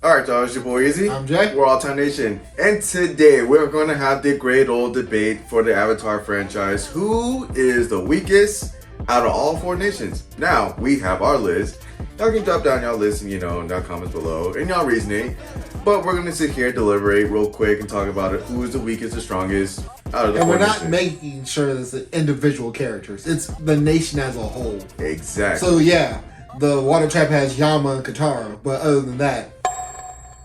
Alright, y'all, it's your boy Izzy. I'm Jay. We're AllTimeNation. And today we're going to have the great old debate for the Avatar franchise. Who is the weakest out of all four nations? Now, we have our list. Y'all can drop down y'all list and, in the comments below and y'all reasoning. But we're going to sit here, deliberate real quick, and talk about it. Who is the weakest, the strongest out of the And four we're not nations. making sure that it's the individual characters. It's the nation as a whole. Exactly. So yeah, the water trap has Yama and Katara, but other than that,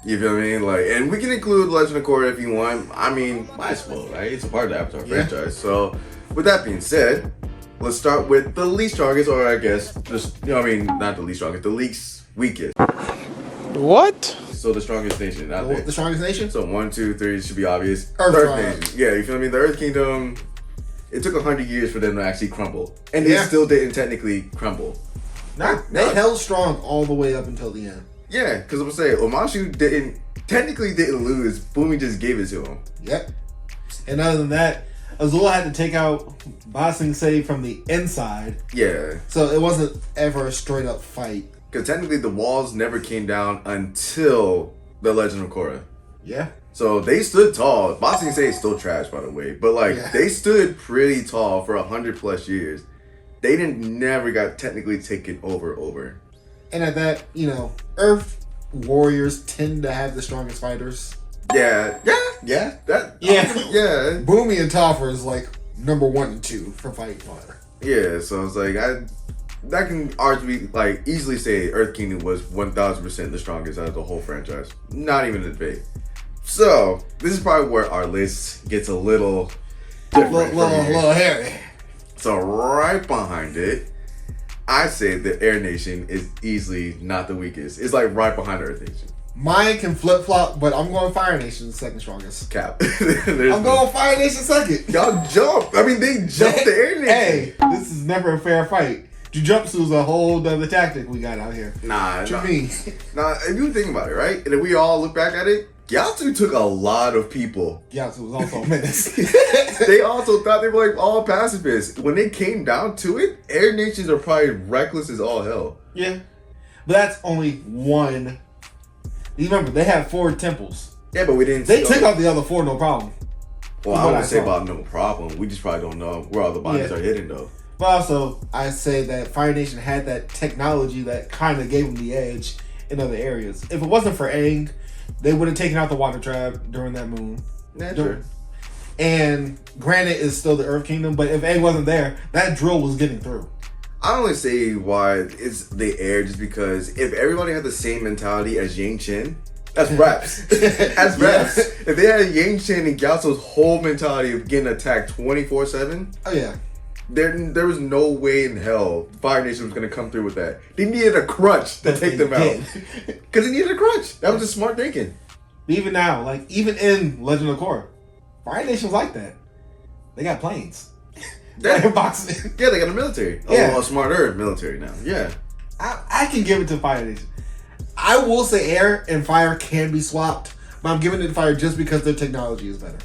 You feel me? And we can include Legend of Korra if you want. I mean, might as well, right? It's a part of the Avatar franchise. So, with that being said, let's start with the least strongest, or I guess, not the least strongest, the least weakest. What? So the strongest nation out there. the strongest nation. So 1, 2, 3 should be obvious. Earth Nation. Yeah, you feel me? The Earth Kingdom. It took 100 years for them to actually crumble, and they Yeah. still didn't technically crumble. They held strong all the way up until the end. Yeah, because I'm saying Omashu technically didn't lose. Bumi just gave it to him. Yep. And other than that, Azula had to take out Ba Sing Se from the inside, Yeah. so it wasn't ever a straight up fight. Because technically the walls never came down until the Legend of Korra. Yeah. So they stood tall. Ba Sing Se is still trash, by the way. But Yeah. they stood pretty tall for 100+ years. They never got technically taken over. And at that, Earth warriors tend to have the strongest fighters. Yeah. Yeah. Boomy and Topher is like number 1 and 2 for fighting fire. Yeah, so it's that can arguably easily say Earth Kingdom was 1000% the strongest out of the whole franchise. Not even a debate. So this is probably where our list gets a little different. Little hairy. So right behind it, I say the Air Nation is easily not the weakest. It's right behind Earth Nation. Mine can flip flop, but I'm going Fire Nation second strongest. Cap. I'm going Fire Nation second. Y'all jump. I mean, they jumped the Air Nation. Hey, this is never a fair fight. Jujutsu's a whole other tactic we got out here. Nah. What you mean? Nah, if you think about it, right? And if we all look back at it, Gyatso took a lot of people. Gyatso was also a menace. They also thought they were all pacifists. When they came down to it, Air Nations are probably reckless as all hell. Yeah. But that's only one. You remember, they had 4 temples. Yeah, but we didn't They see took out the other 4, no problem. Well, I wouldn't say about no problem. We just probably don't know where all the bodies are hidden, though. But also, I say that Fire Nation had that technology that kind of gave them the edge in other areas. If it wasn't for Aang, they would have taken out the water trap during that moon. Yeah, sure. And granted, it's still the Earth Kingdom, but if Aang wasn't there, that drill was getting through. I only say why it's the air just because if everybody had the same mentality as Yang Chen, that's reps. That's reps. If they had Yang Chen and Gyatso's whole mentality of getting attacked 24/7, Oh yeah. there was no way in hell Fire Nation was going to come through with that. They needed a crutch to take them out. Because they needed a crutch. That was just smart thinking. Even now, even in Legend of Korra, Fire Nation's like that. They got planes. Yeah. Boxing. Yeah, they got a military. Yeah. A smarter military now. Yeah. I can give it to Fire Nation. I will say air and fire can be swapped, but I'm giving it to fire just because their technology is better.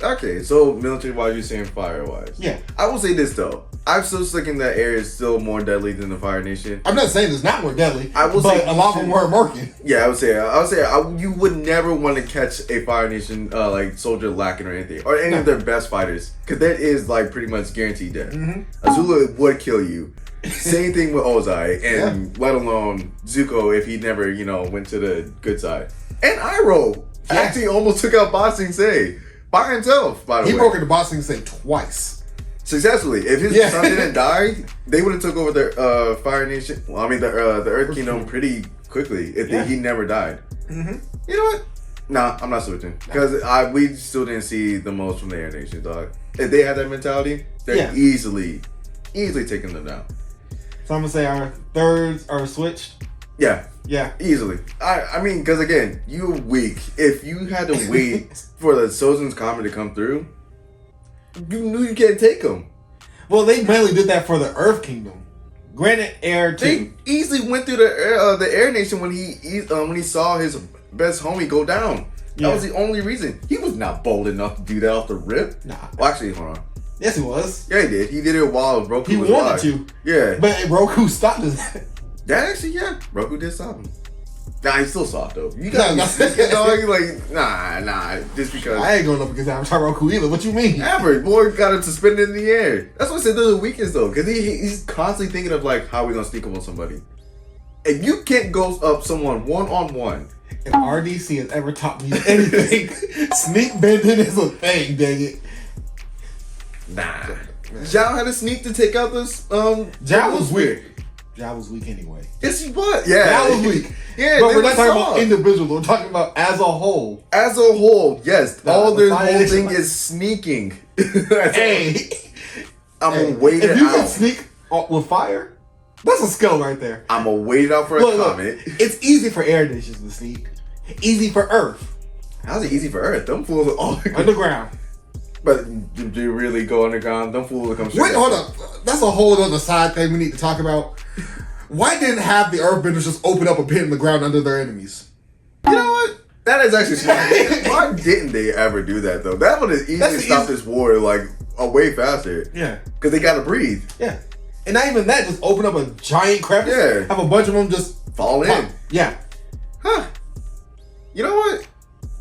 Okay, so military-wise, you're saying fire-wise. Yeah. I will say this, though. I'm still thinking that air is still more deadly than the Fire Nation. I'm not saying it's not more deadly, I will but say a lot of them weren't working. Yeah, I would say you would never want to catch a Fire Nation soldier lacking or anything, or any of their best fighters, because that is pretty much guaranteed death. Mm-hmm. Azula would kill you. Same thing with Ozai, and let alone Zuko if he never went to the good side. And Iroh actually almost took out Ba Sing Se by himself. By the way, He broke into Ba Sing Se twice. Successfully. If his son didn't die, they would have took over the Fire Nation. Well, I mean the Earth Kingdom pretty quickly if he never died. Mm-hmm. You know what? Nah, I'm not switching because we still didn't see the most from the Air Nation, dog. If they had that mentality, they're easily taking them down. So I'm gonna say our thirds are switched. Yeah. Yeah. Easily. I mean, because again, you're weak. If you had to wait for the Sozin's Comet to come through, you knew you can't take them. Well, they mainly did that for the Earth Kingdom. Granted, air too. They easily went through the Air Nation when he saw his best homie go down. That was the only reason. He was not bold enough to do that off the rip. Nah. Well, actually, hold on. Yes, he was. Yeah, he did. He did it while Roku was wanted alive. to. Yeah. But Roku stopped him. That actually, yeah. Roku did stop him. Nah, he's still soft though. You gotta be sneaking, dog. Like, nah. Just because. I ain't going up against Avatar Roku either. What you mean? Average boy got him suspended in the air. That's what I said they're the weakest though, because he's constantly thinking of like how we gonna sneak up on somebody. If you can't go up someone one-on-one, if RDC has ever taught me anything, sneak bending is a thing. Dang it. nah. Zhao had a sneak to take out this. Zhao was weak. Zhao was weak anyway. Yes, he was. Yeah, Zhao was weak. Yeah, but they we're not talking soft. about individuals. We're talking about as a whole. As a whole, yes. Nah, all their the whole fire thing is- is sneaking. Hey, I'm hey, gonna wait if it you can out. sneak with fire, that's a skill right there. I'm gonna wait it out for a Look, comment. it's easy for air nations to sneak. Easy for Earth. How's it easy for Earth? Them fools are all Underground. But do you really go underground? Them fools will come straight. Wait, hold up. That's a whole other side thing we need to talk about. Why didn't have the Earthbenders just open up a pit in the ground under their enemies? You know what? That is actually smart. Why didn't they ever do that though? That would have easily stopped this war like way faster. Yeah. Because they gotta breathe. Yeah. And not even that, just open up a giant crevice. Yeah. Have a bunch of them just Fall pop. in. Yeah. Huh. You know what?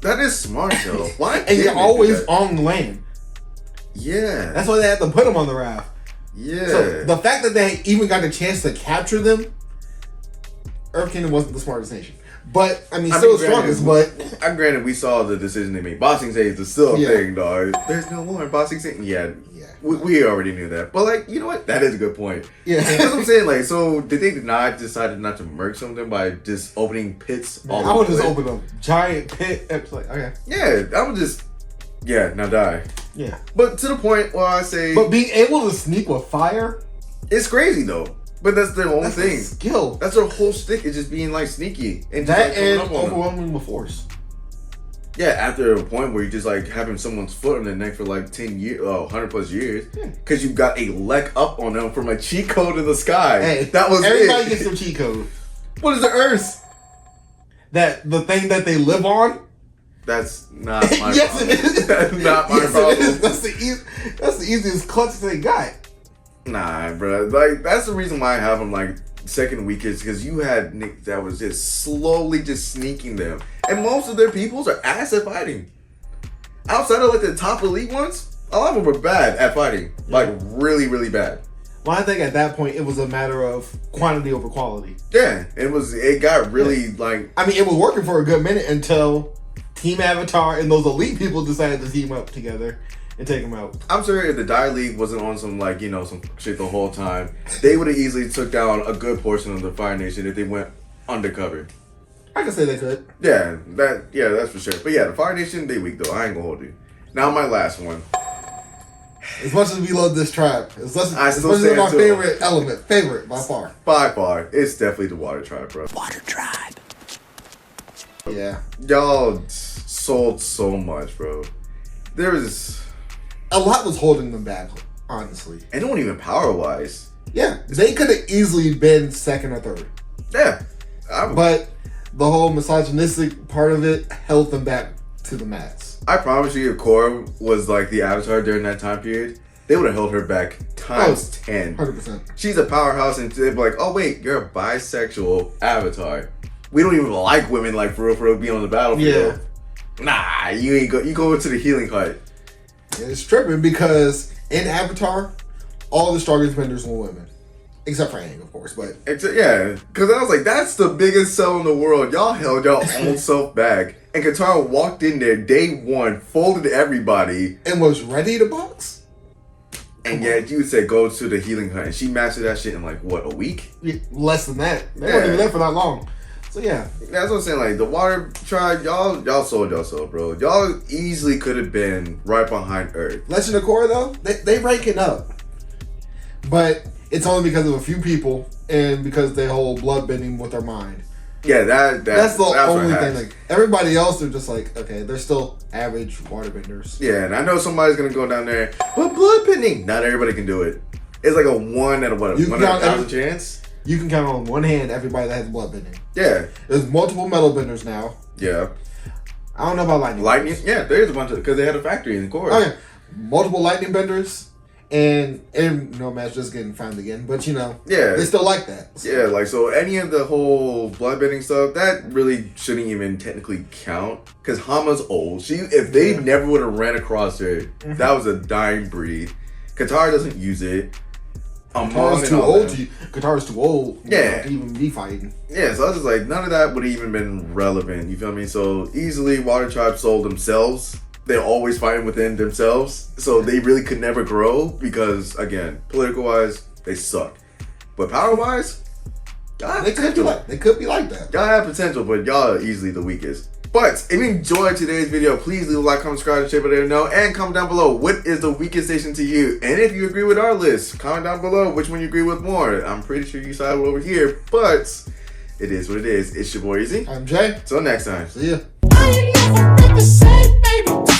That is smart though. Why? And didn't you're they do always that? on land. Yeah. That's why they had to put them on the raft. Yeah. So the fact that they even got a chance to capture them, Earth Kingdom wasn't the smartest nation. But, I mean, still the strongest, but... Granted, we saw the decision they made. Boxing Sage is still a Yeah. thing, dog. There's no more in Boxing Sage. Yeah. Yeah. We already knew that. But, like, you know what? That is a good point. Yeah. That's what I'm saying. Like, so did they not decide not to murk something by just opening pits all I would over just the open a giant pit. It's like, okay. Yeah, I would just... Yeah, now die. Yeah. But to the point where I say... But being able to sneak with fire, it's crazy, though. But that's their whole that's a thing. skill. That's their whole stick, is just being, like, sneaky. And just, That like, coming and up on them. overwhelming with force. Yeah, after a point where you just like having someone's foot on their neck for like 10 years, 100 plus years, because you got a leg up on them from a cheat code in the sky. Hey, that was everybody it. gets their cheat code. What is the Earth? That the thing that they live on. That's not my Yes, problem. it is. That's not my Yes, problem. it is. That's the easiest clutch they got. Nah, bro. Like that's the reason why I have them like second weakest, because you had Nick that was just slowly just sneaking them, and most of their peoples are ass at fighting. Outside of like the top elite ones, a lot of them were bad at fighting, like really, really bad. Well, I think at that point it was a matter of quantity over quality. Yeah, it got really like I mean, it was working for a good minute until Team Avatar and those elite people decided to team up together and take them out. I'm sure if the Die League wasn't on some like some shit the whole time, they would have easily took down a good portion of the Fire Nation if they went undercover. I can say they could. Yeah, that's for sure. But yeah, the Fire Nation, they weak though. I ain't gonna hold you. Now my last one. As much as we love this tribe, as much I as still it's say my it too. favorite by far. By far, it's definitely the Water Tribe, bro. Water Tribe. Yeah. Y'all sold so much, bro. There was, A lot was holding them back, honestly. and it wasn't even power wise. Yeah, they could have easily been second or third. Yeah, But the whole misogynistic part of it held them back to the max. I promise you, if Korra was like the Avatar during that time period, they would have held her back times 10. 100%. She's a powerhouse, and they'd be like, "Oh wait, you're a bisexual Avatar. We don't even like women like for real be on the battlefield. Nah, you ain't go. You go to the healing hut. It's tripping because in Avatar, all the strongest benders were women. Except for Aang, of course, but... Yeah, because I was like, that's the biggest cell in the world. Y'all held y'all own self back. And Katara walked in there day one, folded everybody. And was ready to box? And yet you said go to the healing hut. And she mastered that shit in like, what, a week? Yeah, less than that. They Yeah. weren't even there for that long. So yeah. That's what I'm saying. Like, the Water Tribe, y'all sold yourself, bro. Y'all easily could have been right behind Earth. Legend of Korra, though, they ranking up. But it's only because of a few people and because they hold blood bending with their mind. Yeah, That's the what only happened. thing. Like everybody else, they're just like, okay, they're still average waterbenders. Yeah, and I know somebody's gonna go down there, but blood bending, not everybody can do it. It's like a 1 out of what, You 1 can out of count 1,000 chance? You can count on one hand everybody that has blood bending. Yeah, There's multiple metal benders now. yeah. I don't know about lightning. Lightning, benders. yeah, there's a bunch of, because they had a factory in Korra. Oh yeah, multiple lightning benders And Nomad's just getting found again, but Yeah. they still like that. So. Yeah, like, so any of the whole bloodbending stuff, that really shouldn't even technically count. Because Hama's old. If they never would have ran across her, that was a dying breed. Katara doesn't use it. Katara's too old Katara's too old to even be fighting. Yeah, so I was just like, none of that would have even been relevant. You feel me? So easily, Water Tribe sold themselves. They're always fighting within themselves. So they really could never grow because, again, political-wise, they suck. But power-wise, they could be like that. Y'all have potential, but y'all are easily the weakest. But if you enjoyed today's video, please leave a like, comment, subscribe, and share, let us know. And comment down below, what is the weakest station to you? And if you agree with our list, comment down below which one you agree with more. I'm pretty sure you sided over here, but it is what it is. It's your boy Easy. I'm Jay. Till next time. See ya. I ain't never been the same, baby.